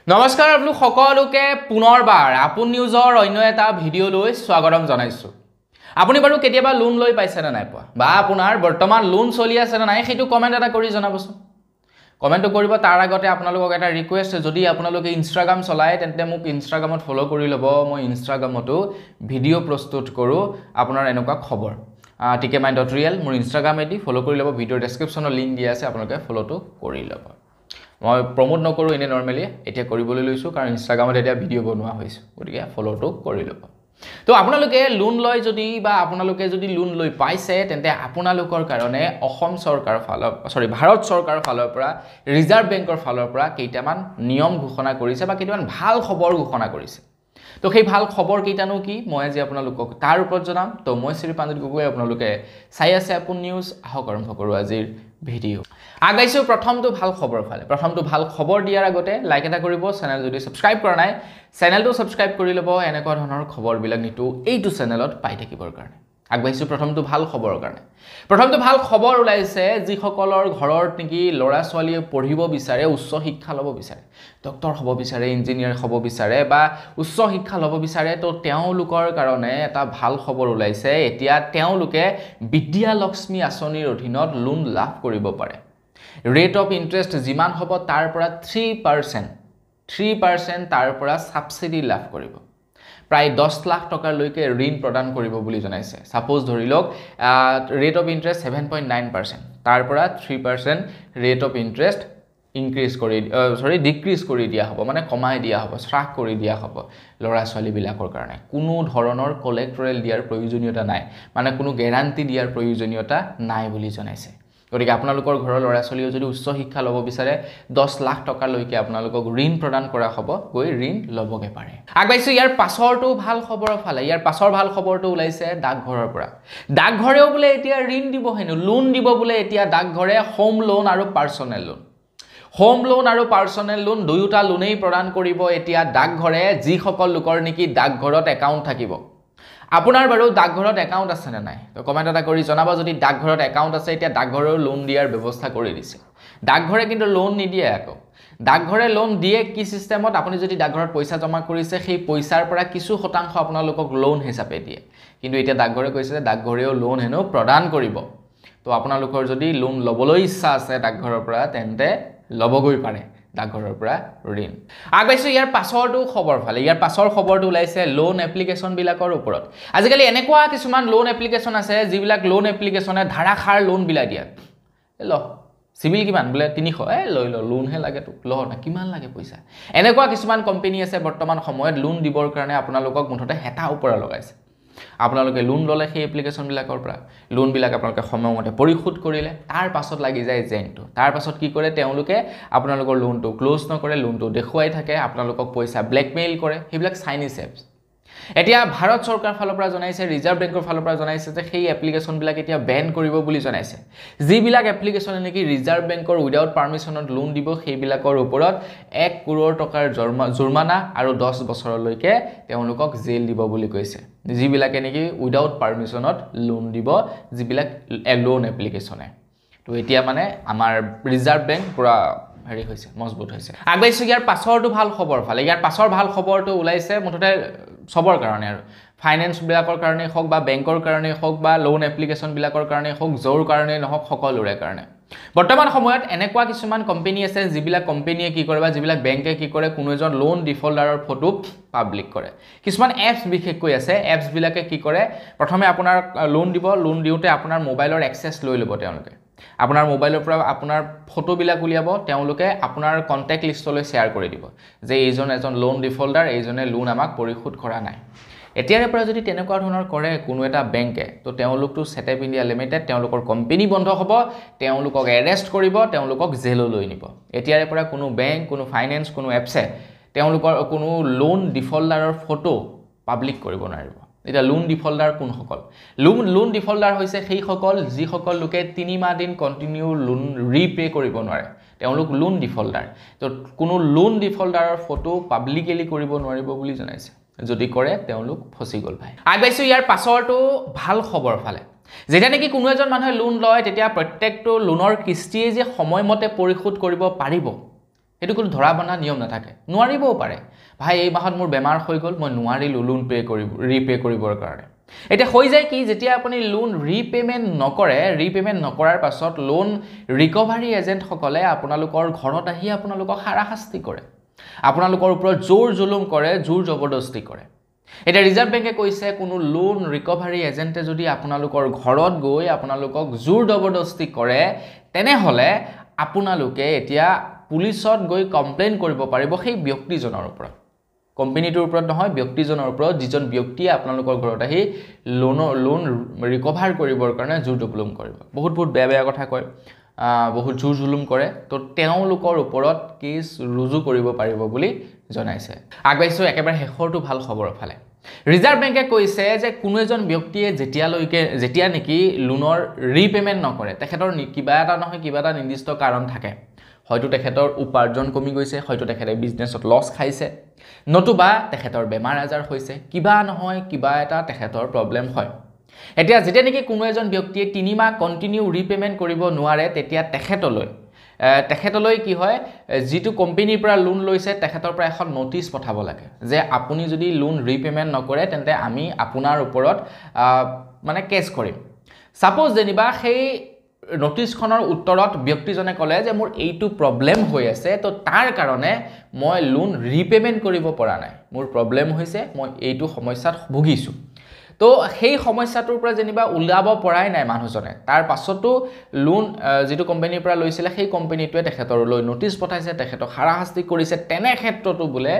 নমস্কাৰ আপোনালোক সকলোকে পুনৰবাৰ আপোন নিউজৰ অন্য এটা ভিডিঅ' লৈ স্বাগতম জনাইছো। আপুনি বাৰু কেতিয়াবা লোন লৈ পাইছে না নাই পোৱা বা আপোনাৰ বৰ্তমান লোন চলি আছে না নাই সেইটো কমেন্ট এটা কৰি জনাবচোন। কমেন্ট কৰিব তাৰ আগতে আপোনালোকক এটা ৰিকুৱেষ্ট, যদি আপোনালোকে ইনষ্টাগ্ৰাম চলায় তেন্তে মোক ইনষ্টাগ্ৰামত ফলো কৰি ল'ব। মই ইনষ্টাগ্ৰামতো ভিডিঅ' প্ৰস্তুত কৰোঁ আপোনাৰ এনেকুৱা খবৰ। tk9.real মোৰ ইনষ্টাগ্ৰাম আইডি ফলো কৰি ল'ব। ভিডিঅ'ৰ ডেছক্ৰিপশ্যনৰ লিংক দিয়া আছে, আপোনালোকে ফলোটো কৰি ল'ব। মই প্ৰমোট নকৰোঁ এনে নৰ্মেলি, এতিয়া কৰিবলৈ লৈছোঁ কাৰণ ইনষ্টাগ্ৰামত এতিয়া ভিডিঅ' বনোৱা হৈছে, গতিকে ফলোটো কৰি ল'ব। তো আপোনালোকে লোন লয় যদি বা আপোনালোকে যদি লোন লৈ পাইছে তেন্তে আপোনালোকৰ কাৰণে অসম চৰকাৰৰ ভাৰত চৰকাৰৰ ফালৰ পৰা ৰিজাৰ্ভ বেংকৰ ফালৰ পৰা কেইটামান নিয়ম ঘোষণা কৰিছে বা কেইটামান ভাল খবৰ ঘোষণা কৰিছে। তো সেই ভাল খবৰ কেইটানো কি মই আজি আপোনালোকক তাৰ ওপৰত জনাম। তো মই শ্ৰী প্ৰাঞ্জল গগৈ, আপোনালোকে চাই আছে আপোন নিউজ। আহক আৰম্ভ কৰোঁ আজিৰ ভিডিঅ'। আগাইছোঁ প্ৰথমটো ভাল খবৰ ফালে। প্ৰথমটো ভাল খবৰ দিয়াৰ আগতে লাইক এটা কৰিব, চেনেল যদি ছাবস্ক্ৰাইব কৰা নাই চেনেলটো ছাবস্ক্ৰাইব কৰি ল'ব এনেকুৱা ধৰণৰ খবৰবিলাক নিতু এইটো চেনেলত পাই থাকিবৰ কাৰণে। আগবাঢ়িছোঁ প্ৰথমটো ভাল খবৰৰ কাৰণে। প্ৰথমটো ভাল খবৰ ওলাইছে যিসকলৰ ঘৰত নেকি ল'ৰা ছোৱালীয়ে পঢ়িব বিচাৰে, উচ্চ শিক্ষা ল'ব বিচাৰে, ডক্টৰ হ'ব বিচাৰে, ইঞ্জিনিয়াৰ হ'ব বিচাৰে বা উচ্চ শিক্ষা ল'ব বিচাৰে, তো তেওঁলোকৰ কাৰণে এটা ভাল খবৰ ওলাইছে। এতিয়া তেওঁলোকে বিদ্যালক্ষ্মী আঁচনিৰ অধীনত লোন লাভ কৰিব পাৰে। ৰেট অফ ইণ্টাৰেষ্ট যিমান হ'ব তাৰ পৰা 3% তাৰ পৰা ছাবচিডি লাভ কৰিব। প্ৰায় 10 লাখ টকালৈকে ঋণ প্ৰদান কৰিব বুলি জনাইছে। ছাপোজ ধৰি লওক ৰেট অফ ইণ্টাৰেষ্ট 7.9%, তাৰ পৰা 3% ৰেট অফ ইণ্টাৰেষ্ট ডিক্ৰিজ কৰি দিয়া হ'ব, মানে কমাই দিয়া হ'ব, হ্ৰাস কৰি দিয়া হ'ব ল'ৰা ছোৱালীবিলাকৰ কাৰণে। কোনো ধৰণৰ কলেক্টৰেল দিয়াৰ প্ৰয়োজনীয়তা নাই, মানে কোনো গেৰাণ্টি দিয়াৰ প্ৰয়োজনীয়তা নাই বুলি জনাইছে। গতিকে আপোনালোকৰ ঘৰৰ ল'ৰা ছোৱালীয়ে যদি উচ্চ শিক্ষা ল'ব বিচাৰে 10 লাখ টকালৈকে আপোনালোকক ঋণ প্ৰদান কৰা হ'ব, গৈ ঋণ ল'বগে পাৰে। আগবাঢ়িছোঁ ইয়াৰ পাছৰটো ভাল খবৰৰ ফালে। ইয়াৰ পাছৰ ভাল খবৰটো ওলাইছে ডাকঘৰৰ পৰা। ডাকঘৰেও বোলে এতিয়া ঋণ দিব, হেনো লোন দিব বোলে এতিয়া ডাকঘৰে। হোম লোন আৰু পাৰ্চনেল লোন। হোম লোন আৰু পাৰ্চনেল লোন দুয়োটা লোনেই প্ৰদান কৰিব এতিয়া ডাকঘৰে, যিসকল লোকৰ নেকি ডাকঘৰত একাউণ্ট থাকিব। আপোনাৰ বাৰু ডাকঘৰত একাউণ্ট আছে নে নাই? তো কমেণ্ট এটা কৰি জনাব। যদি ডাকঘৰত একাউণ্ট আছে, এতিয়া ডাকঘৰেও লোন দিয়াৰ ব্যৱস্থা কৰি দিছে। ডাকঘৰে কিন্তু লোন নিদিয়ে আকৌ। ডাকঘৰে লোন দিয়ে কি ছিষ্টেমত? আপুনি যদি ডাকঘৰত পইচা জমা কৰিছে সেই পইচাৰ পৰা কিছু শতাংশ আপোনালোকক লোন হিচাপে দিয়ে। কিন্তু এতিয়া ডাকঘৰে কৈছে যে ডাকঘৰেও লোন হেনো প্ৰদান কৰিব। তো আপোনালোকৰ যদি লোন ল'বলৈ ইচ্ছা আছে ডাকঘৰৰ পৰা তেন্তে ল'বগৈ পাৰে ডাকঘৰৰ পৰা ঋণ। আগবাঢ়িছোঁ ইয়াৰ পাছৰটো খবৰ ফালে। ইয়াৰ পাছৰ খবৰটো ওলাইছে লোন এপ্লিকেশ্যনবিলাকৰ ওপৰত। আজিকালি এনেকুৱা কিছুমান লোন এপ্লিকেশ্যন আছে যিবিলাক লোন এপ্লিকেশ্যনে ধাৰাসাৰ লোন বিলাই দিয়ে। ল চিভিল কিমান বোলে 300, লৈ ল, লোনহে লাগে তোক, ল না, কিমান লাগে পইচা। এনেকুৱা কিছুমান কোম্পানী আছে বৰ্তমান সময়ত লোন দিবৰ কাৰণে আপোনালোকক মুঠতে হেতা ওপৰা লগাইছে। আপোনালোকে লোন ল'লে সেই এপ্লিকেশ্যনবিলাকৰ পৰা, লোনবিলাক আপোনালোকে সময়মতে পৰিশোধ কৰিলে, তাৰ পাছত লাগি যায় জেংটো। তাৰ পাছত কি কৰে তেওঁলোকে? আপোনালোকৰ লোনটো ক্ল'জ নকৰে, লোনটো দেখুৱাই থাকে, আপোনালোকক পইচা ব্লেকমেইল কৰে। সেইবিলাক চাইনিজ এপছ। এতিয়া ভাৰত চৰকাৰৰ ফালৰ পৰা জনাইছে, ৰিজাৰ্ভ বেংকৰ ফালৰ পৰা জনাইছে যে সেই এপ্লিকেশ্যনবিলাক এতিয়া বেন কৰিব বুলি জনাইছে। যিবিলাক এপ্লিকেশ্যনে নেকি ৰিজাৰ্ভ বেংকৰ উইদাউট পাৰ্মিশ্যনত লোন দিব সেইবিলাকৰ ওপৰত 1 কোটি টকাৰ জৰিমনা আৰু 10 বছৰলৈকে তেওঁলোকক জেল দিব বুলি কৈছে। যিবিলাকে নেকি উইদাউট পাৰ্মিশ্যনত লোন দিব, যিবিলাক লোন এপ্লিকেশ্যনে। তো এতিয়া মানে আমাৰ ৰিজাৰ্ভ বেংক পুৰা হেৰি হৈছে, মজবুত হৈছে। আগবাঢ়িছোঁ ইয়াৰ পাছৰটো ভাল খবৰ ফালে। ইয়াৰ পাছৰ ভাল খবৰটো ওলাইছে মুঠতে চবৰ কাৰণে আৰু, ফাইনেন্সবিলাকৰ কাৰণেই হওক বা বেংকৰ কাৰণেই হওক বা লোন এপ্লিকেশ্যনবিলাকৰ কাৰণেই হওক, য'ৰ কাৰণেই নহওক সকলোৰে কাৰণে। বৰ্তমান সময়ত এনেকুৱা কিছুমান কোম্পানী আছে যিবিলাক কোম্পানীয়ে কি কৰে বা যিবিলাক বেংকে কি কৰে, কোনো এজন লোন ডিফল্টাৰৰ ফটো পাব্লিক কৰে। কিছুমান এপছ বিশেষকৈ আছে, এপছবিলাকে কি কৰে, প্ৰথমে আপোনাৰ লোন দিব, লোন দিওঁতে আপোনাৰ মোবাইলৰ এক্সেছ লৈ ল'ব তেওঁলোকে। আপোনাৰ মোবাইলৰ পৰা আপোনাৰ ফটোবিলাক উলিয়াব, তেওঁলোকে আপোনাৰ কণ্টেক্ট লিষ্টলৈ শ্বেয়াৰ কৰি দিব যে এইজন এজন লোন ডিফল্টাৰ, এইজনে লোন আমাক পৰিশোধ কৰা নাই। এতিয়াৰে পৰা যদি তেনেকুৱা ধৰণৰ কৰে কোনো এটা বেংকে, তো তেওঁলোকটো ছেটআপ ইণ্ডিয়া লিমিটেড, তেওঁলোকৰ কোম্পানী বন্ধ হ'ব, তেওঁলোকক এৰেষ্ট কৰিব, তেওঁলোকক জেললৈ নিব। এতিয়াৰে পৰা কোনো বেংক, কোনো ফাইনেন্স, কোনো এপছে তেওঁলোকৰ কোনো লোন ডিফল্টাৰৰ ফটো পাব্লিক কৰিব নোৱাৰিব। এতিয়া লোন ডিফল্টাৰ কোনসকল? লোন ডিফল্টাৰ হৈছে সেইসকল যিসকল লোকে 3 মাহ দিন কণ্টিনিউ লোন ৰিপে কৰিব নোৱাৰে, তেওঁলোক লোন ডিফল্টাৰ। তো কোনো লোন ডিফল্টাৰৰ ফটো পাব্লিকেলি কৰিব নোৱাৰিব বুলি জনাইছে। যদি কৰে তেওঁলোক ফচি গ'ল ভাই। আগবাঢ়িছোঁ ইয়াৰ পাছৰটো ভাল খবৰ ফালে। যেতিয়া নেকি কোনো এজন মানুহে লোন লয় তেতিয়া প্ৰত্যেকটো লোনৰ কিস্তিয়ে যে সময়মতে পৰিশোধ কৰিব পাৰিব সেইটো কোনো ধৰা বন্ধা নিয়ম নাথাকে নোৱাৰিবও পাৰে ভাই এই মাহত মোৰ বেমাৰ হৈ গ'ল মই নোৱাৰিলোঁ লোন ৰিপে কৰিবৰ কাৰণে এতিয়া হৈ যায় কি যেতিয়া আপুনি লোন ৰিপেমেণ্ট নকৰাৰ পাছত লোন ৰিকভাৰী এজেণ্টসকলে আপোনালোকৰ ঘৰত আহি আপোনালোকক হাৰাশাস্তি কৰে আপোনালোকৰ ওপৰত জোৰ জুলুম কৰে জোৰ জবৰদস্তি কৰে এটা ৰিজাৰ্ভ বেংকে কৈছে কোনো লোন ৰিকভাৰী এজেণ্টে যদি আপোনালোকৰ ঘৰত গৈ আপোনালোকক জোৰ জবৰদস্তি কৰে তেনেহ'লে আপোনালোকে এতিয়া পুলিচত গৈ কমপ্লেইন কৰিব পাৰিব সেই ব্যক্তিজনৰ ওপৰত কোম্পানীটোৰ ওপৰত নহয় ব্যক্তিজনৰ ওপৰত যিজন ব্যক্তিয়ে আপোনালোকৰ ঘৰত আহি লোন ৰিকভাৰ কৰিবৰ কাৰণে জোৰ জুলুম কৰিব বহুত বেয়া কথা কয় বহুত জোৰ জুলুম কৰে তো তেওঁলোকৰ ওপৰত কেছ ৰুজু কৰিব পাৰিব বুলি জনাইছে আগবাইছো একেবাৰে শেষৰটো ভাল খবৰৰ ফালে ৰিজাৰ্ভ বেংকে কৈছে যে কোনো এজন ব্যক্তিয়ে যেতিয়া নেকি লোনৰ ৰিপেমেণ্ট নকৰে তেখেতৰ কিবা এটা নহয় কিবা এটা নিৰ্দিষ্ট কাৰণ থাকে হয়তো তেখেতৰ উপাৰ্জন কমি গৈছে হয়তো তেখেতে বিজনেছত লছ খাইছে নতুবা তেখেতৰ বেমাৰ আজাৰ হৈছে কিবা নহয় কিবা এটা তেখেতৰ প্ৰব্লেম হয় এতিয়া যেতিয়া নেকি কোনো এজন ব্যক্তিয়ে 3 মাহ কন্টিনিউ ৰিপেমেণ্ট কৰিব নোৱাৰে তেতিয়া তেখেতলৈ কি হয় যিটো কোম্পানীৰ পৰা লোন লৈছে তেখেতৰ পৰা এখন নোটিছ পঠাব লাগে যে আপুনি যদি লোন ৰিপেমেণ্ট নকৰে তেন্তে আমি আপোনাৰ ওপৰত মানে কেছ কৰিম সাপোজ যেনিবা সেই নোটিছখনৰ উত্তৰত ব্যক্তিজনে ক'লে যে মোৰ এইটো প্ৰব্লেম হৈ আছে তো তাৰ কাৰণে মই লোন ৰিপেমেণ্ট কৰিব পৰা নাই মোৰ প্ৰব্লেম হৈছে মই এইটো সমস্যাত ভুগিছোঁ তো সেই সমস্যাটোৰ পৰা যেনিবা উলাব পৰাই নাই মানুহজনে তাৰ পাছতো লোন যেটো কোম্পানীৰ পৰা লৈছিলে সেই কোম্পানীটোৱে তেখেতৰলৈ নোটিছ পঠাইছে তেখেতক হাৰাশাস্তি কৰিছে তেনে ক্ষেত্ৰতো বোলে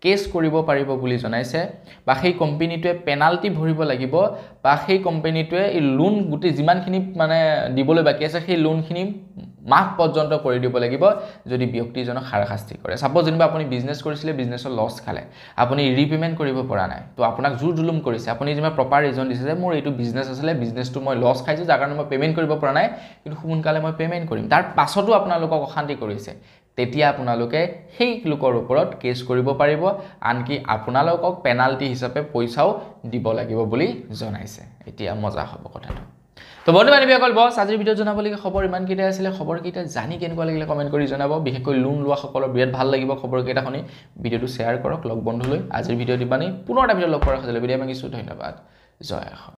কেছ কৰিব পাৰিব বুলি জনাইছে বা সেই কোম্পানীটোৱে পেনাল্টি ভৰিব লাগিব বা সেই কোম্পানীটোৱে এই লোন গুটি যিমানখিনি মানে দিবলৈ বাকি আছে সেই লোনখিনি মাহ পৰ্যন্ত কৰি দিব লাগিব যদি ব্যক্তিজনক হাৰাশাস্তি কৰে সাপোজ যেনিবা আপুনি বিজনেছ কৰিছিলে বিজনেছৰ লছ খালে আপুনি ৰিপেমেণ্ট কৰিব পৰা নাই তো আপোনাক জোৰ জুলুম কৰিছে আপুনি যেনিবা প্ৰপাৰ ৰিজন দিছে যে মোৰ এইটো বিজনেছ আছিলে বিজনেছটো মই লছ খাইছোঁ যাৰ কাৰণে মই পেমেণ্ট কৰিব পৰা নাই কিন্তু সোনকালে মই পেমেণ্ট কৰিম তাৰ পাছতো আপোনালোকক অশান্তি কৰিছে তেতিয়া আপোনালোকে সেই লোকৰ ওপৰত কেছ কৰিব পাৰিব আনকি আপোনালোকক পেনাল্টি হিচাপে পইচাও দিব লাগিব বুলি জনাইছে এতিয়া মজা হ'ব কথাটো তো বন্ধু বান্ধৱীসকল বস আজিৰ ভিডিঅ' জনাবলগীয়া খবৰ ইমানকেইটা আছিলে খবৰকেইটা জানি কেনেকুৱা লাগিলে কমেণ্ট কৰি জনাব বিশেষকৈ লোন লোৱা সকলৰ বিৰাট ভাল লাগিব খবৰকেইটা শুনি ভিডিঅ'টো শ্বেয়াৰ কৰক লগ বন্ধুলৈ আজিৰ ভিডিঅ' দিবানি পুনৰ এটা ভিডিঅ' লগ কৰাৰ খাজলৈ বিদায় মাগিছোঁ ধন্যবাদ জয় অসম